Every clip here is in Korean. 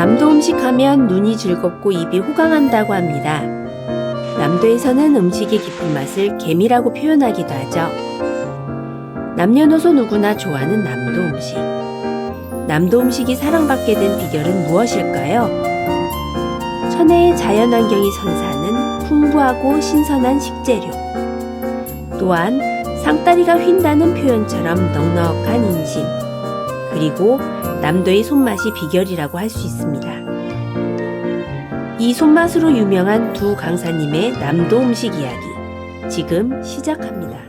남도 음식 하면 눈이 즐겁고 입이 호강한다고 합니다. 남도에서는 음식의 깊은 맛을 계미라고 표현하기도 하죠. 남녀노소 누구나 좋아하는 남도 음식. 남도 음식이 사랑받게 된 비결은 무엇일까요? 천혜의 자연환경이 선사하는 풍부하고 신선한 식재료. 또한 상다리가 휜다는 표현처럼 넉넉한 인심. 그리고 남도의 손맛이 비결이라고 할 수 있습니다. 이 손맛으로 유명한 두 강사님의 남도 음식 이야기, 지금 시작합니다.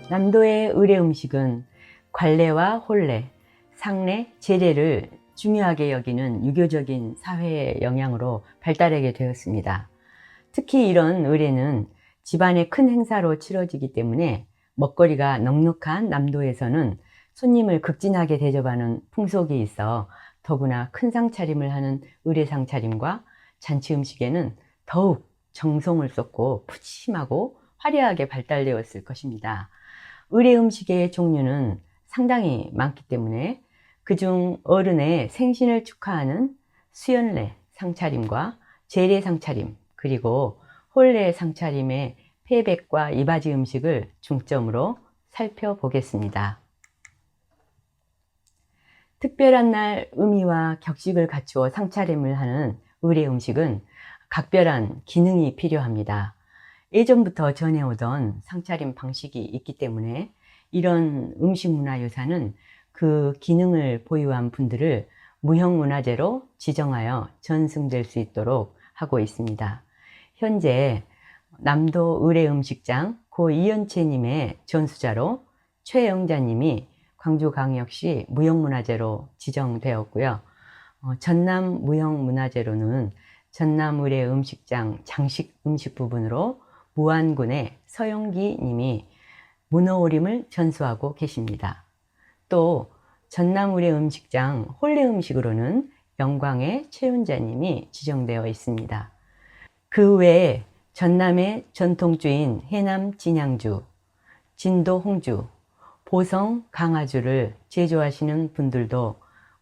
남도의 의례 음식은 관례와 혼례, 상례, 제례를 중요하게 여기는 유교적인 사회의 영향으로 발달하게 되었습니다. 특히 이런 의례는 집안의 큰 행사로 치러지기 때문에 먹거리가 넉넉한 남도에서는 손님을 극진하게 대접하는 풍속이 있어 더구나 큰 상차림을 하는 의례 상차림과 잔치 음식에는 더욱 정성을 쏟고 푸짐하고 화려하게 발달되었을 것입니다. 의례 음식의 종류는 상당히 많기 때문에 그중 어른의 생신을 축하하는 수연례 상차림과 제례 상차림, 그리고 혼례 상차림의 패백과 이바지 음식을 중점으로 살펴보겠습니다. 특별한 날 의미와 격식을 갖추어 상차림을 하는 의례 음식은 각별한 기능이 필요합니다. 예전부터 전해오던 상차림 방식이 있기 때문에 이런 음식문화유산은 그 기능을 보유한 분들을 무형문화재로 지정하여 전승될 수 있도록 하고 있습니다. 현재 남도 의례음식장 고 이연채님의 전수자로 최영자님이 광주광역시 무형문화재로 지정되었고요. 전남 무형문화재로는 전남 의례음식장 장식 음식 부분으로 무안군의 서영기 님이 문어오림을 전수하고 계십니다. 또 전남 의례음식장 혼례음식으로는 영광의 최윤자 님이 지정되어 있습니다. 그 외에 전남의 전통주인 해남 진양주, 진도 홍주, 보성 강화주를 제조하시는 분들도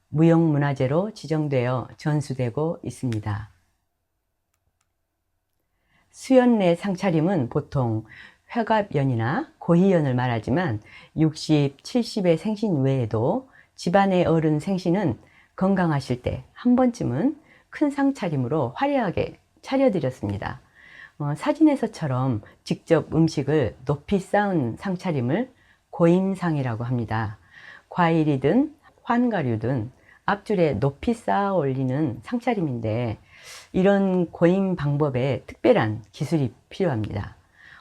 무형문화재로 지정되어 전수되고 있습니다. 수연례 상차림은 보통 회갑연이나 고희연을 말하지만 60, 70의 생신 외에도 집안의 어른 생신은 건강하실 때 한 번쯤은 큰 상차림으로 화려하게 차려드렸습니다. 사진에서처럼 직접 음식을 높이 쌓은 상차림을 고임상이라고 합니다. 과일이든 환가류든 앞줄에 높이 쌓아 올리는 상차림인데 이런 고임 방법에 특별한 기술이 필요합니다.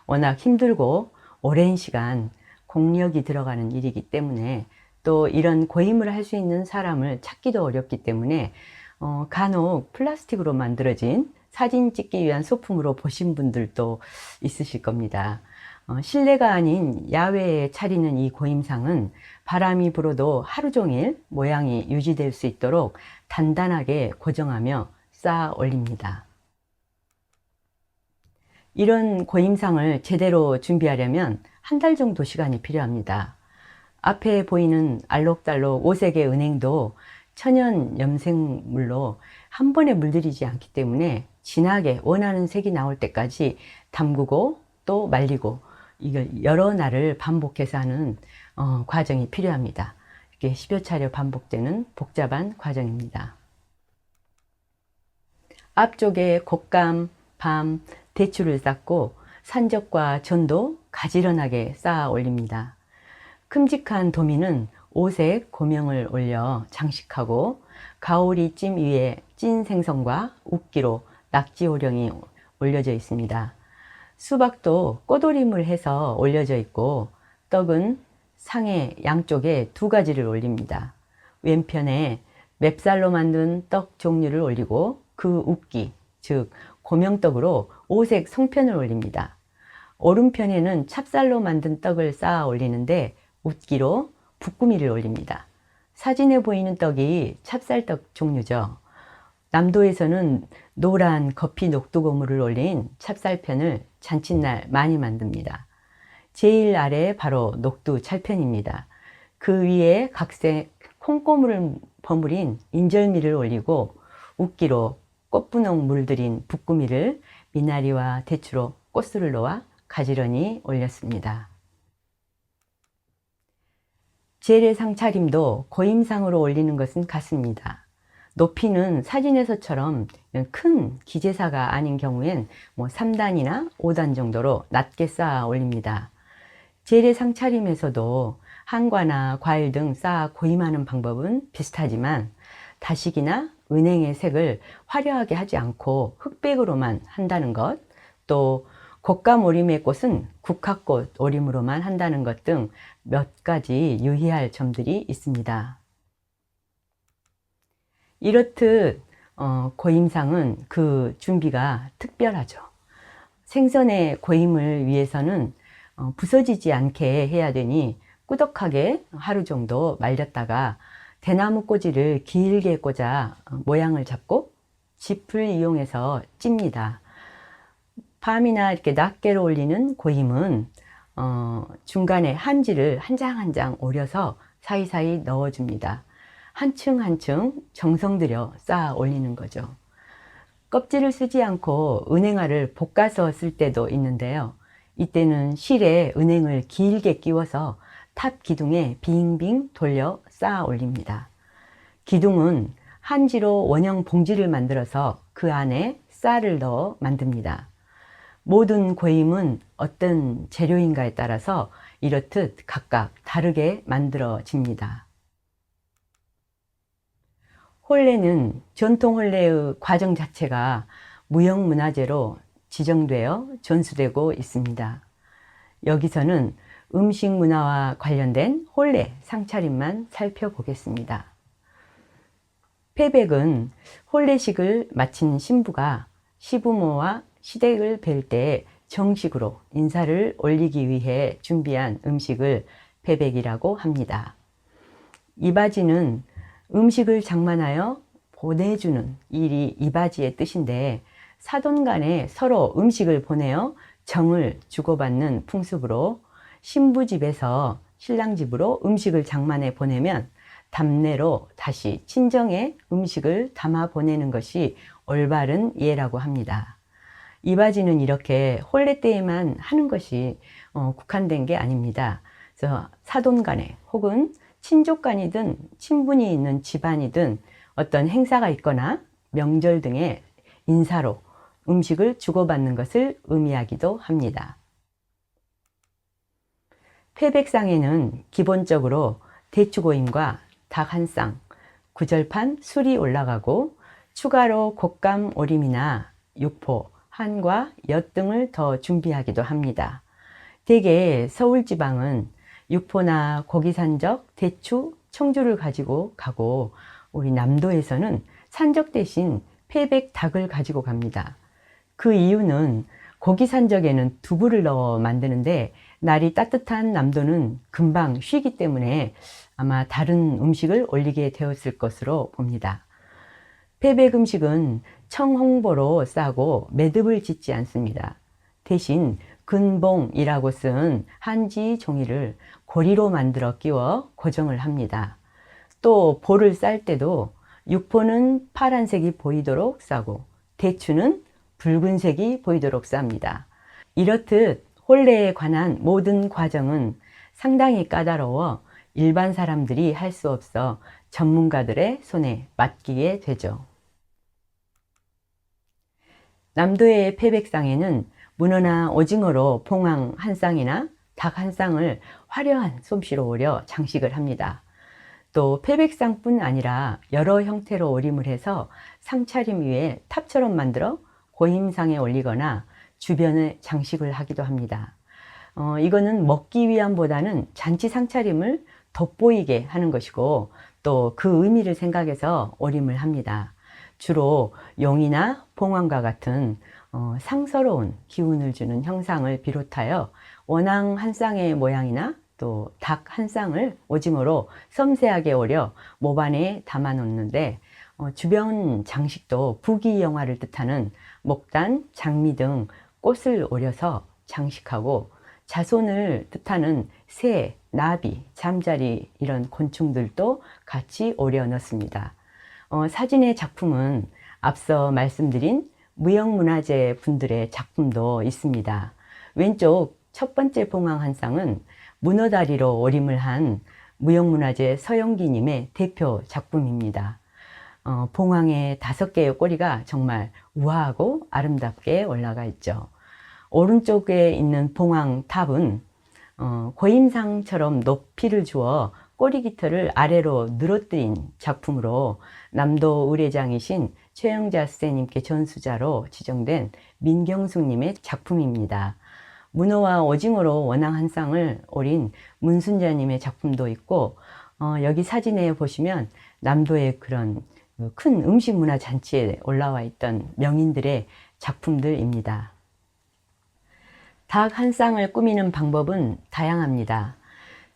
워낙 힘들고 오랜 시간 공력이 들어가는 일이기 때문에 또 이런 고임을 할 수 있는 사람을 찾기도 어렵기 때문에 간혹 플라스틱으로 만들어진 사진 찍기 위한 소품으로 보신 분들도 있으실 겁니다. 실내가 아닌 야외에 차리는 이 고임상은 바람이 불어도 하루 종일 모양이 유지될 수 있도록 단단하게 고정하며 쌓아 올립니다. 이런 고임상을 제대로 준비하려면 한 달 정도 시간이 필요합니다. 앞에 보이는 알록달록 5색의 은행도 천연 염색물로 한 번에 물들이지 않기 때문에 진하게 원하는 색이 나올 때까지 담그고 또 말리고 이걸 여러 날을 반복해서 하는 과정이 필요합니다. 이렇게 10여 차례 반복되는 복잡한 과정입니다. 앞쪽에 곶감, 밤, 대추를 쌓고 산적과 전도 가지런하게 쌓아 올립니다. 큼직한 도미는 5색 고명을 올려 장식하고 가오리 찜 위에 찐 생선과 웃기로 낙지호령이 올려져 있습니다. 수박도 꼬돌임을 해서 올려져 있고 떡은 상의 양쪽에 2가지를 올립니다. 왼편에 맵쌀로 만든 떡 종류를 올리고 그 웃기, 즉 고명떡으로 5색 송편을 올립니다. 오른편에는 찹쌀로 만든 떡을 쌓아 올리는데 웃기로 붓구미를 올립니다. 사진에 보이는 떡이 찹쌀떡 종류죠. 남도에서는 노란 커피 녹두고무를 올린 찹쌀편을 잔칫날 많이 만듭니다. 제일 아래 바로 녹두 찰편입니다. 그 위에 각색 콩고물을 버무린 인절미를 올리고 웃기로 꽃분홍 물들인 붓구미를 미나리와 대추로 꽃술을 놓아 가지런히 올렸습니다. 재래상 차림도 고임상으로 올리는 것은 같습니다. 높이는 사진에서처럼 큰 기재사가 아닌 경우엔 3단이나 5단 정도로 낮게 쌓아 올립니다. 재래상 차림에서도 한과나 과일 등 쌓아 고임하는 방법은 비슷하지만 다식이나 은행의 색을 화려하게 하지 않고 흑백으로만 한다는 것, 또 곶감 오림의 꽃은 국화꽃 오림으로만 한다는 것 등 몇 가지 유의할 점들이 있습니다. 이렇듯 고임상은 그 준비가 특별하죠. 생선의 고임을 위해서는 부서지지 않게 해야 되니 꾸덕하게 하루 정도 말렸다가 대나무 꼬지를 길게 꽂아 모양을 잡고 짚을 이용해서 찝니다. 밤이나 이렇게 낱개로 올리는 고임은 중간에 한지를 한 장 한 장 오려서 사이사이 넣어줍니다. 한층 한층 정성 들여 쌓아 올리는 거죠. 껍질을 쓰지 않고 은행알을 볶아서 쓸 때도 있는데요. 이때는 실에 은행을 길게 끼워서 탑 기둥에 빙빙 돌려 쌓아 올립니다. 기둥은 한지로 원형 봉지를 만들어서 그 안에 쌀을 넣어 만듭니다. 모든 고임은 어떤 재료인가에 따라서 이렇듯 각각 다르게 만들어집니다. 혼례는 전통 혼례의 과정 자체가 무형문화재로 지정되어 존수되고 있습니다. 여기서는 음식 문화와 관련된 혼례, 상차림만 살펴보겠습니다. 패백은 혼례식을 마친 신부가 시부모와 시댁을 뵐 때 정식으로 인사를 올리기 위해 준비한 음식을 패백이라고 합니다. 이바지는 음식을 장만하여 보내주는 일이 이바지의 뜻인데 사돈 간에 서로 음식을 보내어 정을 주고받는 풍습으로 신부 집에서 신랑 집으로 음식을 장만해 보내면 답례로 다시 친정에 음식을 담아 보내는 것이 올바른 예라고 합니다. 이바지는 이렇게 혼례 때에만 하는 것이 국한된 게 아닙니다. 그래서 사돈 간에 혹은 친족 간이든 친분이 있는 집안이든 어떤 행사가 있거나 명절 등의 인사로 음식을 주고받는 것을 의미하기도 합니다. 패백상에는 기본적으로 대추고임과 닭 한 쌍, 구절판 술이 올라가고 추가로 곶감 오림이나 육포, 한과 엿 등을 더 준비하기도 합니다. 대개 서울지방은 육포나 고기산적, 대추, 청주를 가지고 가고 우리 남도에서는 산적 대신 패백 닭을 가지고 갑니다. 그 이유는 고기산적에는 두부를 넣어 만드는데 날이 따뜻한 남도는 금방 쉬기 때문에 아마 다른 음식을 올리게 되었을 것으로 봅니다. 패백 음식은 청홍보로 싸고 매듭을 짓지 않습니다. 대신 근봉이라고 쓴 한지 종이를 고리로 만들어 끼워 고정을 합니다. 또 보를 쌀 때도 육포는 파란색이 보이도록 싸고 대추는 붉은색이 보이도록 쌉니다. 이렇듯 혼례에 관한 모든 과정은 상당히 까다로워 일반 사람들이 할 수 없어 전문가들의 손에 맡기게 되죠. 남도의 패백상에는 문어나 오징어로 봉황 한 쌍이나 닭 한 쌍을 화려한 솜씨로 오려 장식을 합니다. 또 패백상뿐 아니라 여러 형태로 오림을 해서 상차림 위에 탑처럼 만들어 고임상에 올리거나 주변에 장식을 하기도 합니다. 이거는 먹기 위함보다는 잔치 상차림을 돋보이게 하는 것이고 또 그 의미를 생각해서 오림을 합니다. 주로 용이나 봉황과 같은 상서로운 기운을 주는 형상을 비롯하여 원앙 한 쌍의 모양이나 또 닭 한 쌍을 오징어로 섬세하게 오려 모반에 담아 놓는데 주변 장식도 부귀영화를 뜻하는 목단, 장미 등 꽃을 오려서 장식하고 자손을 뜻하는 새, 나비, 잠자리 이런 곤충들도 같이 오려 넣습니다. 사진의 작품은 앞서 말씀드린 무형문화재 분들의 작품도 있습니다. 왼쪽 첫 번째 봉황 한 쌍은 문어다리로 오림을 한 무형문화재 서영기님의 대표 작품입니다. 봉황의 5개의 꼬리가 정말 우아하고 아름답게 올라가 있죠. 오른쪽에 있는 봉황 탑은 고임상처럼 높이를 주어 꼬리 깃털을 아래로 늘어뜨린 작품으로 남도 의례장이신 최영자 스님께 전수자로 지정된 민경숙님의 작품입니다. 문어와 오징어로 원앙 한 쌍을 오린 문순자님의 작품도 있고, 여기 사진에 보시면 남도의 그런 큰 음식 문화 잔치에 올라와 있던 명인들의 작품들입니다. 닭 한 쌍을 꾸미는 방법은 다양합니다.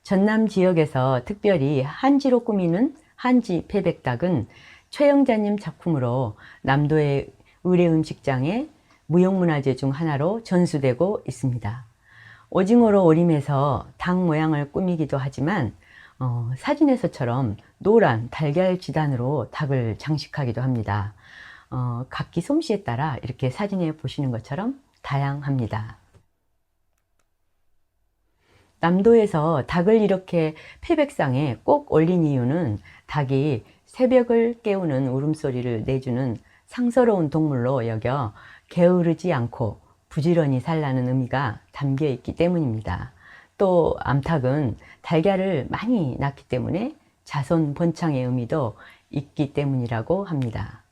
전남 지역에서 특별히 한지로 꾸미는 한지 패백닭은 최영자님 작품으로 남도의 의례음식장에 무형문화재 중 하나로 전수되고 있습니다. 오징어로 오림해서 닭 모양을 꾸미기도 하지만 사진에서처럼 노란 달걀 지단으로 닭을 장식하기도 합니다. 각기 솜씨에 따라 이렇게 사진에 보시는 것처럼 다양합니다. 남도에서 닭을 이렇게 패백상에 꼭 올린 이유는 닭이 새벽을 깨우는 울음소리를 내주는 상서로운 동물로 여겨 게으르지 않고 부지런히 살라는 의미가 담겨 있기 때문입니다. 또 암탉은 달걀을 많이 낳기 때문에 자손 번창의 의미도 있기 때문이라고 합니다.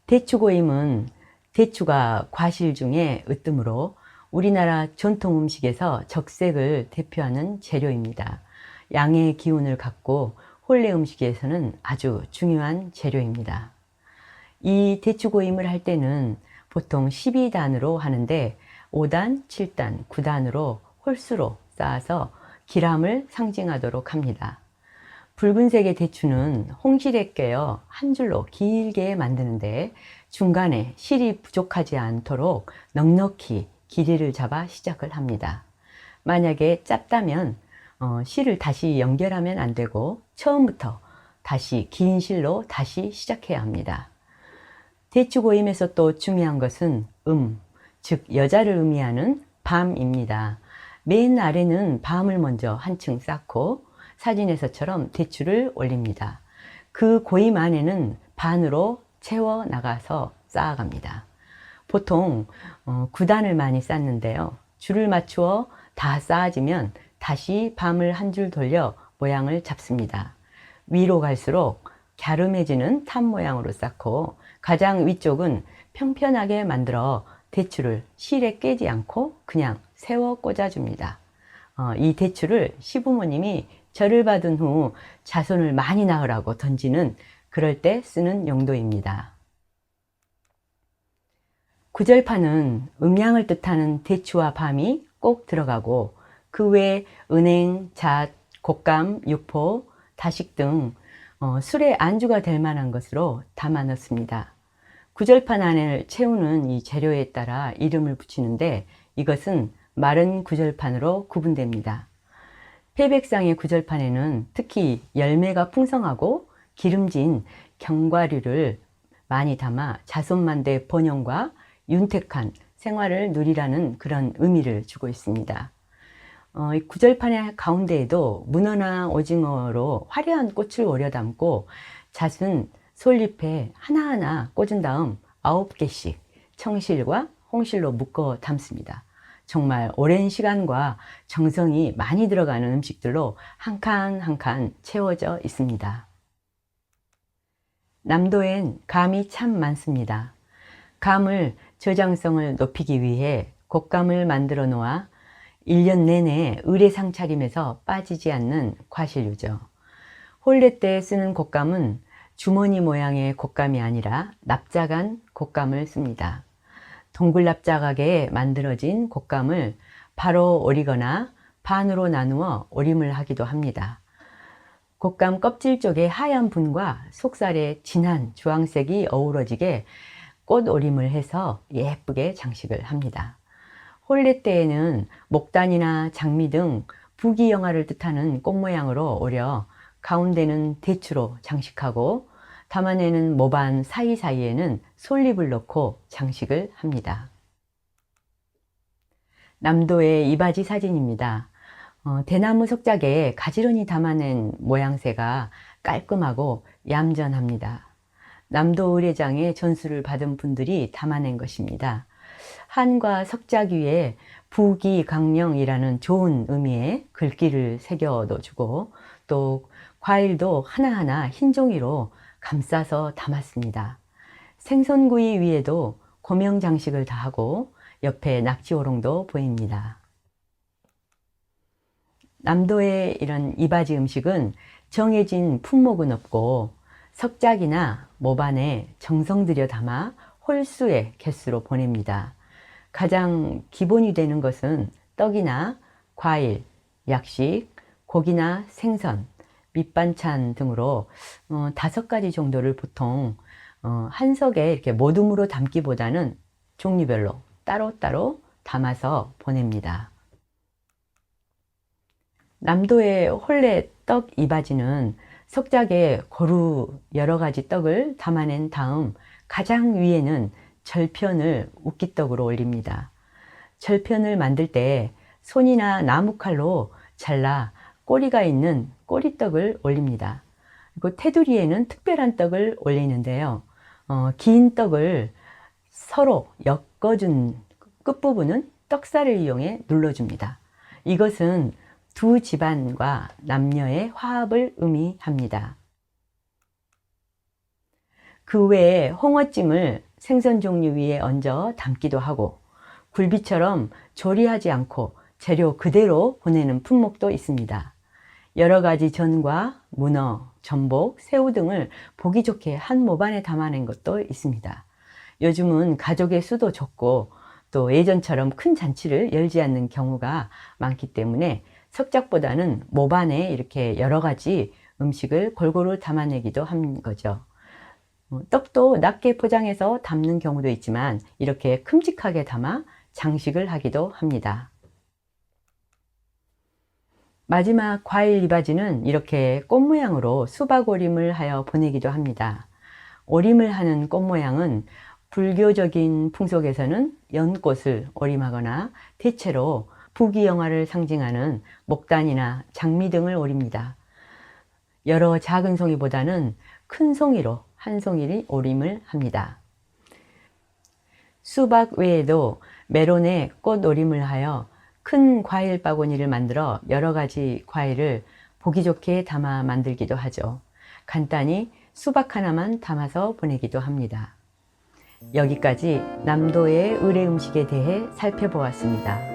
대추고임은 대추가 과실 중에 으뜸으로 우리나라 전통 음식에서 적색을 대표하는 재료입니다. 양의 기운을 갖고 혼례 음식에서는 아주 중요한 재료입니다. 이 대추고임을 할 때는 보통 12단으로 하는데 5단, 7단, 9단으로 홀수로 쌓아서 기람을 상징하도록 합니다. 붉은색의 대추는 홍실에 꿰어 한 줄로 길게 만드는데 중간에 실이 부족하지 않도록 넉넉히 길이를 잡아 시작을 합니다. 만약에 짧다면 실을 다시 연결하면 안 되고 처음부터 다시 긴 실로 다시 시작해야 합니다. 대추고임에서 또 중요한 것은 즉 여자를 의미하는 밤입니다. 맨 아래는 밤을 먼저 한층 쌓고 사진에서처럼 대추를 올립니다. 그 고임 안에는 반으로 채워 나가서 쌓아갑니다. 보통 9단을 많이 쌓는데요. 줄을 맞추어 다 쌓아지면 다시 밤을 한 줄 돌려 모양을 잡습니다. 위로 갈수록 갸름해지는 탑 모양으로 쌓고 가장 위쪽은 평평하게 만들어 대추를 실에 깨지 않고 그냥 세워 꽂아줍니다. 이 대추를 시부모님이 절을 받은 후 자손을 많이 낳으라고 던지는 그럴 때 쓰는 용도입니다. 구절판은 음양을 뜻하는 대추와 밤이 꼭 들어가고 그 외에 은행, 잣, 곶감, 육포, 다식 등 술의 안주가 될 만한 것으로 담아 넣습니다. 구절판 안을 채우는 이 재료에 따라 이름을 붙이는데 이것은 마른 구절판으로 구분됩니다. 패백상의 구절판에는 특히 열매가 풍성하고 기름진 견과류를 많이 담아 자손만대 번영과 윤택한 생활을 누리라는 그런 의미를 주고 있습니다. 이 구절판의 가운데에도 문어나 오징어로 화려한 꽃을 오려 담고 잣은 솔잎에 하나하나 꽂은 다음 9개씩 청실과 홍실로 묶어 담습니다. 정말 오랜 시간과 정성이 많이 들어가는 음식들로 한 칸 한 칸 채워져 있습니다. 남도엔 감이 참 많습니다. 감을 저장성을 높이기 위해 곶감을 만들어 놓아 1년 내내 의례상 차림에서 빠지지 않는 과실류죠. 혼례 때 쓰는 곶감은 주머니 모양의 곶감이 아니라 납작한 곶감을 씁니다. 동글납작하게 만들어진 곶감을 바로 오리거나 반으로 나누어 오림을 하기도 합니다. 곶감 껍질 쪽에 하얀 분과 속살에 진한 주황색이 어우러지게 꽃 오림을 해서 예쁘게 장식을 합니다. 혼례 때에는 목단이나 장미 등 부귀영화를 뜻하는 꽃 모양으로 오려 가운데는 대추로 장식하고 담아내는 모반 사이사이에는 솔잎을 넣고 장식을 합니다. 남도의 이바지 사진입니다. 대나무 석작에 가지런히 담아낸 모양새가 깔끔하고 얌전합니다. 남도 의례장의 전수를 받은 분들이 담아낸 것입니다. 한과 석작 위에 부귀강령이라는 좋은 의미의 글귀를 새겨 넣어주고 또 과일도 하나하나 흰 종이로 감싸서 담았습니다. 생선구이 위에도 고명 장식을 다하고 옆에 낙지오롱도 보입니다. 남도의 이런 이바지 음식은 정해진 품목은 없고 석작이나 모반에 정성 들여 담아 홀수의 개수로 보냅니다. 가장 기본이 되는 것은 떡이나 과일, 약식, 고기나 생선, 밑반찬 등으로 5가지 정도를 보통 한 석에 이렇게 모둠으로 담기보다는 종류별로 따로따로 담아서 보냅니다. 남도의 혼례 떡 이바지는 석작에 고루 여러 가지 떡을 담아낸 다음 가장 위에는 절편을 우끼떡으로 올립니다. 절편을 만들 때 손이나 나무칼로 잘라 꼬리가 있는 꼬리떡을 올립니다. 그리고 테두리에는 특별한 떡을 올리는데요. 긴 떡을 서로 엮어준 끝부분은 떡살을 이용해 눌러줍니다. 이것은 두 집안과 남녀의 화합을 의미합니다. 그 외에 홍어찜을 생선 종류 위에 얹어 담기도 하고 굴비처럼 조리하지 않고 재료 그대로 보내는 품목도 있습니다. 여러 가지 전과 문어, 전복, 새우 등을 보기 좋게 한 모반에 담아낸 것도 있습니다. 요즘은 가족의 수도 적고 또 예전처럼 큰 잔치를 열지 않는 경우가 많기 때문에 석작보다는 모반에 이렇게 여러 가지 음식을 골고루 담아내기도 한 거죠. 떡도 낮게 포장해서 담는 경우도 있지만 이렇게 큼직하게 담아 장식을 하기도 합니다. 마지막 과일 이바지는 이렇게 꽃 모양으로 수박 오림을 하여 보내기도 합니다. 오림을 하는 꽃 모양은 불교적인 풍속에서는 연꽃을 오림하거나 대체로 부귀영화를 상징하는 목단이나 장미 등을 오립니다. 여러 작은 송이보다는 큰 송이로 한 송이를 오림을 합니다. 수박 외에도 메론에 꽃 오림을 하여 큰 과일 바구니를 만들어 여러 가지 과일을 보기 좋게 담아 만들기도 하죠. 간단히 수박 하나만 담아서 보내기도 합니다. 여기까지 남도의 의례 음식에 대해 살펴보았습니다.